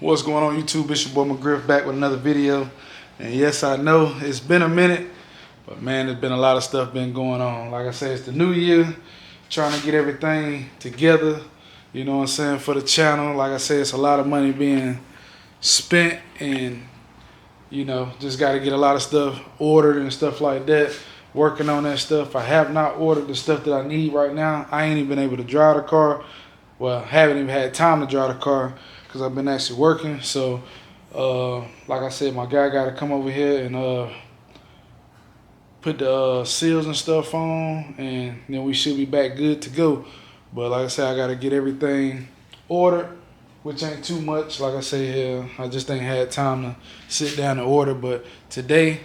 What's going on YouTube? It's your boy McGriff back with another video. And yes, I know it's been a minute, but man, there's been a lot of stuff been going on. Like I said, it's the new year, trying to get everything together, you know what I'm saying, for the channel. Like I said, it's a lot of money being spent, and you know, just got to get a lot of stuff ordered and stuff like that. Working on that stuff. I have not ordered the stuff that I need right now. I ain't even been able to drive the car. Well, haven't even had time to drive the car because I've been actually working. So, like I said, my guy got to come over here and put the seals and stuff on, and then we should be back good to go. But like I said, I got to get everything ordered, which ain't too much. Like I say, I just ain't had time to sit down and order. But today,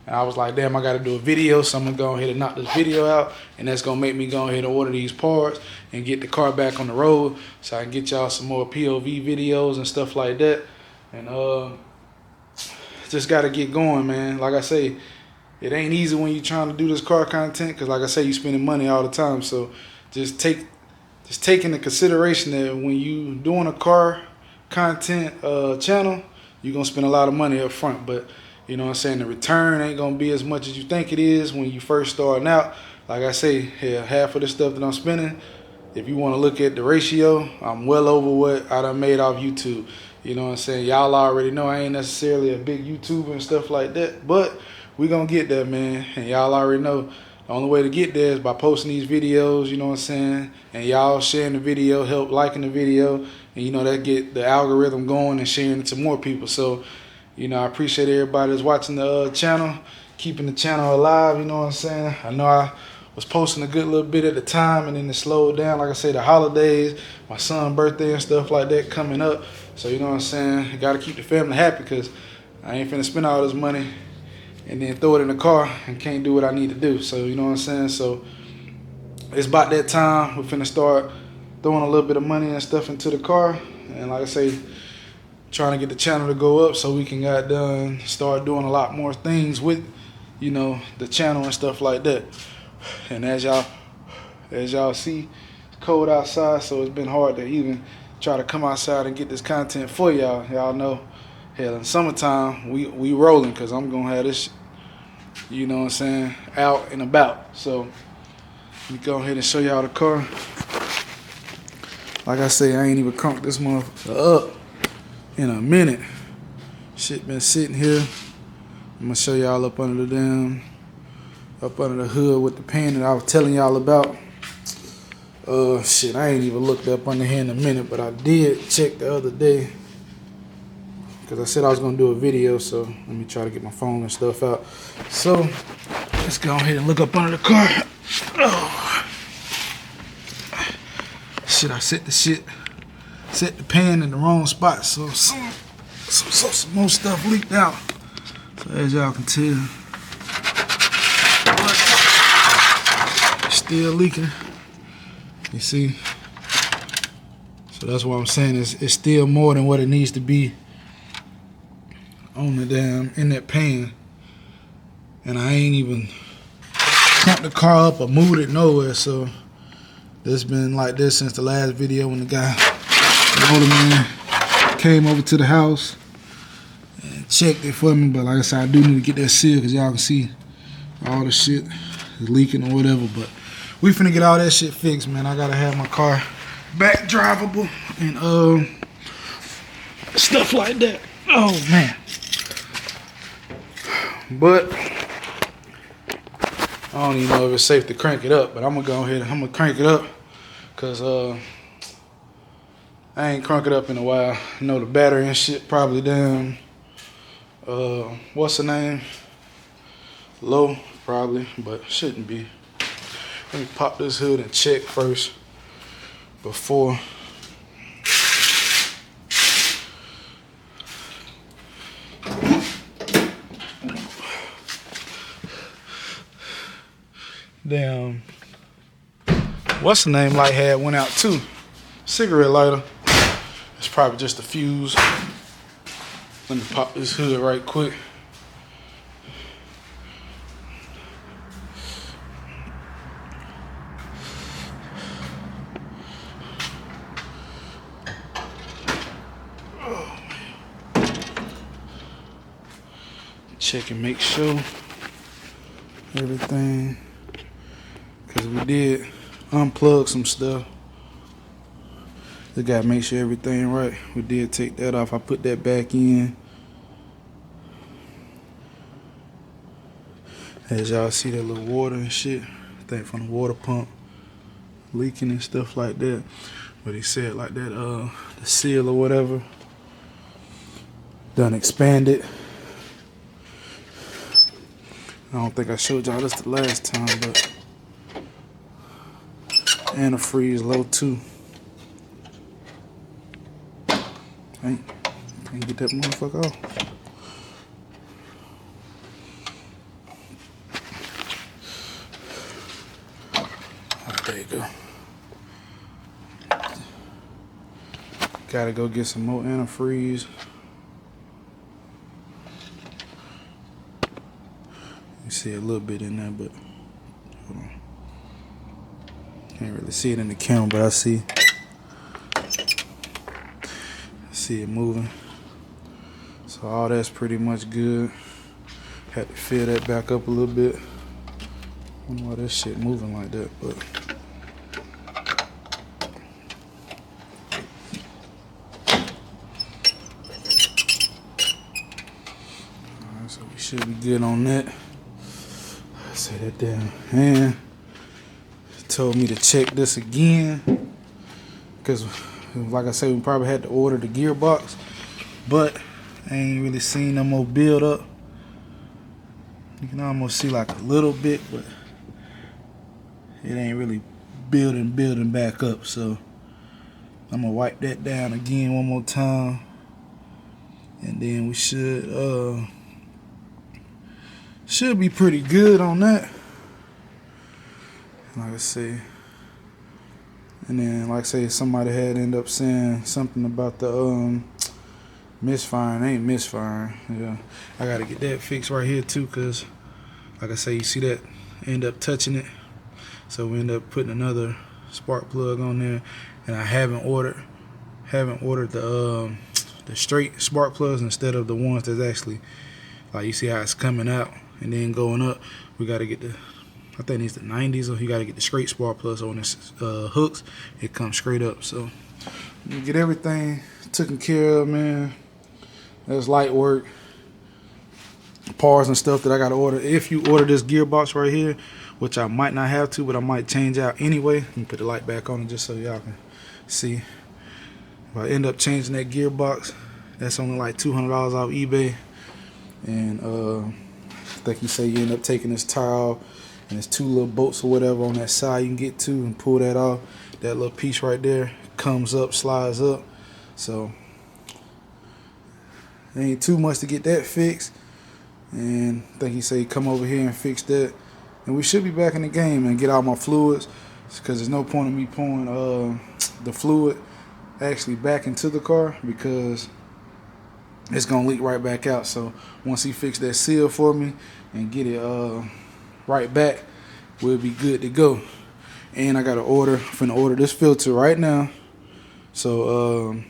I was like, damn, I got to do a video, so I'm going to go ahead and knock this video out, and that's going to make me go ahead and order these parts and get the car back on the road so I can get y'all some more POV videos and stuff like that. And just got to get going, man. Like I say, it ain't easy when you're trying to do this car content because, like I say, you spending money all the time. So just take into consideration that when you doing a car content channel, you're going to spend a lot of money up front. But you know what I'm saying, the return ain't going to be as much as you think it is when you first starting out. Like I say, half of the stuff that I'm spending, if you want to look at the ratio, I'm well over what I done made off YouTube. You know what I'm saying? Y'all already know I ain't necessarily a big YouTuber and stuff like that, but we going to get there, man. And y'all already know the only way to get there is by posting these videos, you know what I'm saying? And y'all sharing the video, help liking the video, and you know, that get the algorithm going and sharing it to more people. So, you know, I appreciate everybody that's watching the channel, keeping the channel alive, you know what I'm saying? I know I was posting a good little bit at the time, and then it slowed down. Like I say, the holidays, my son's birthday and stuff like that coming up. So, you know what I'm saying? I got to keep the family happy because I ain't finna spend all this money and then throw it in the car and can't do what I need to do. So, you know what I'm saying? So, it's about that time. We're finna start throwing a little bit of money and stuff into the car. And like I say, trying to get the channel to go up so we can start doing a lot more things with, you know, the channel and stuff like that. And as y'all see, it's cold outside, so it's been hard to even try to come outside and get this content for y'all. Y'all know, hell, in summertime we rolling because I'm gonna have this, you know what I'm saying, out and about. So let me go ahead and show y'all the car. Like I say, I ain't even cranked this motherfucker up in a minute. Shit been sitting here. I'm gonna show y'all up under the hood with the pan that I was telling y'all about. Shit, I ain't even looked up under here in a minute, but I did check the other day because I said I was gonna do a video. So let me try to get my phone and stuff out. So let's go ahead and look up under the car. Oh. Shit, I set the pan in the wrong spot, so some more stuff leaked out. So as y'all can tell, it's still leaking. You see? So that's what I'm saying, it's still more than what it needs to be on the in that pan. And I ain't even cranked the car up or moved it nowhere, so it's been like this since the last video when the older man came over to the house and checked it for me. But like I said, I do need to get that sealed because y'all can see all the shit is leaking or whatever. But we finna get all that shit fixed, man. I gotta have my car back drivable and stuff like that. Oh man. But I don't even know if it's safe to crank it up, but I'm gonna go ahead and I'm gonna crank it up because I ain't cranked it up in a while. I know the battery and shit probably down. What's the name? Low, probably, but shouldn't be. Let me pop this hood and check first before. Damn. What's the name light had went out too? Cigarette lighter. It's probably just a fuse. Let me pop this hood right quick. Oh, man. check and make sure everything, because we did unplug some stuff. Just gotta make sure everything right. We did take that off. I put that back in. As y'all see that little water and shit, I think from the water pump leaking and stuff like that. But he said like that, the seal or whatever done expanded. I don't think I showed y'all this the last time, but antifreeze low too. Can't get that motherfucker off. There you go. Gotta go get some more antifreeze. You see a little bit in there, but hold on. Can't really see it in the camera, but I see it moving. So all that's pretty much good. Had to fill that back up a little bit. I don't know why that shit moving like that, but alright, so we should be good on that. Say that down. And told me to check this again, because like I said, we probably had to order the gearbox, but I ain't really seen no more build up. You can almost see like a little bit, but it ain't really building back up. So I'm gonna wipe that down again one more time, and then we should be pretty good on that. Like I say, and then like I say, somebody had ended up saying something about the misfiring. Ain't misfiring. Yeah, I gotta get that fixed right here too, cause like I say, you see that end up touching it, so we end up putting another spark plug on there, and I haven't ordered the straight spark plugs instead of the ones that's actually, like, you see how it's coming out and then going up. We gotta get the, I think it's the 90s, or you gotta get the straight spark plugs. So when it's hooks, it comes straight up. So get everything taken care of, man. That's light work. Parts and stuff that I gotta order. If you order this gearbox right here, which I might not have to, but I might change out anyway. Let me put the light back on it just so y'all can see. If I end up changing that gearbox, that's only like $200 off eBay. And I think you say you end up taking this tire off, and there's two little bolts or whatever on that side you can get to and pull that off. That little piece right there comes up, slides up. So it ain't too much to get that fixed. And I think he said come over here and fix that, and we should be back in the game and get all my fluids, because there's no point in me pouring the fluid actually back into the car, because it's gonna leak right back out. So once he fixed that seal for me and get it right back, we'll be good to go. And I gotta order this filter right now, so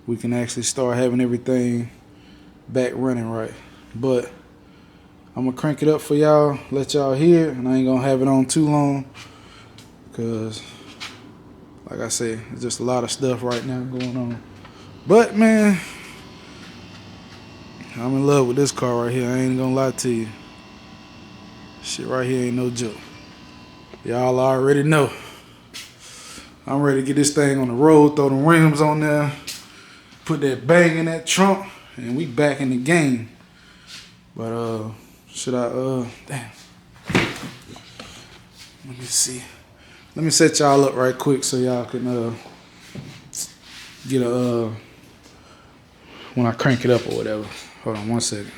we can actually start having everything back running right. But I'm gonna crank it up for y'all, let y'all hear, and I ain't gonna have it on too long, because like I said, there's just a lot of stuff right now going on. But man, I'm in love with this car right here. I ain't gonna lie to you. Shit right here ain't no joke. Y'all already know. I'm ready to get this thing on the road, throw the rims on there, put that bang in that trunk, and we back in the game. But should I damn. Let me see. Let me set y'all up right quick so y'all can get a when I crank it up or whatever. Hold on one second.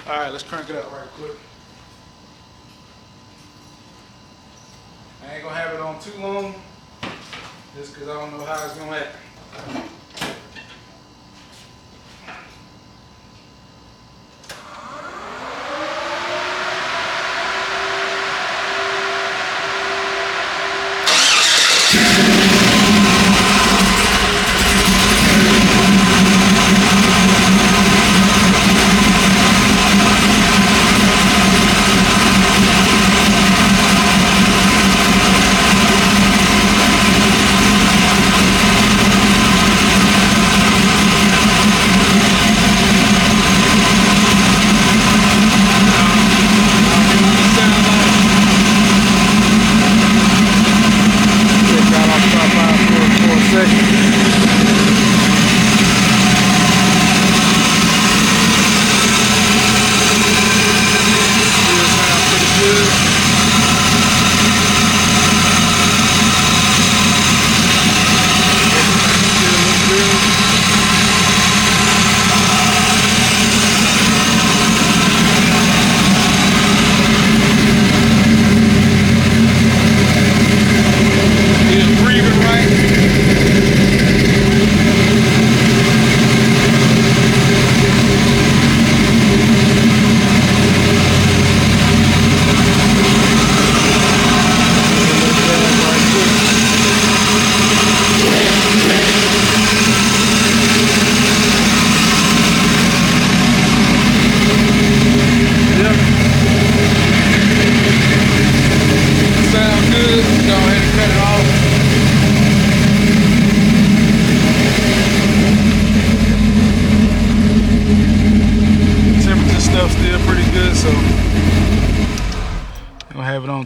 All right, let's crank it up right quick. I ain't gonna have it on too long, just because I don't know how it's gonna happen.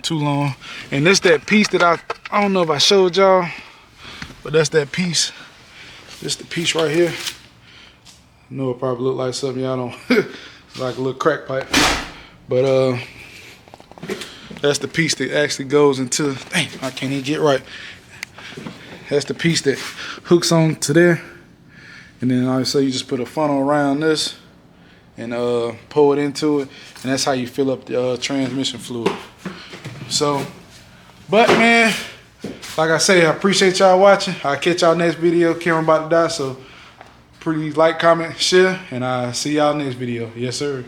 too long. And this that piece that I don't know if I showed y'all, but that's that piece. This the piece right here. I know it probably look like something y'all don't, like a little crack pipe. But that's the piece that actually goes into, dang, I can't even get right. That's the piece that hooks on to there. And then obviously you just put a funnel around this and pour it into it. And that's how you fill up the transmission fluid. So, but man, like I say, I appreciate y'all watching. I'll catch y'all next video. Camera about to die, so please like, comment, share, and I'll see y'all next video. Yes, sir.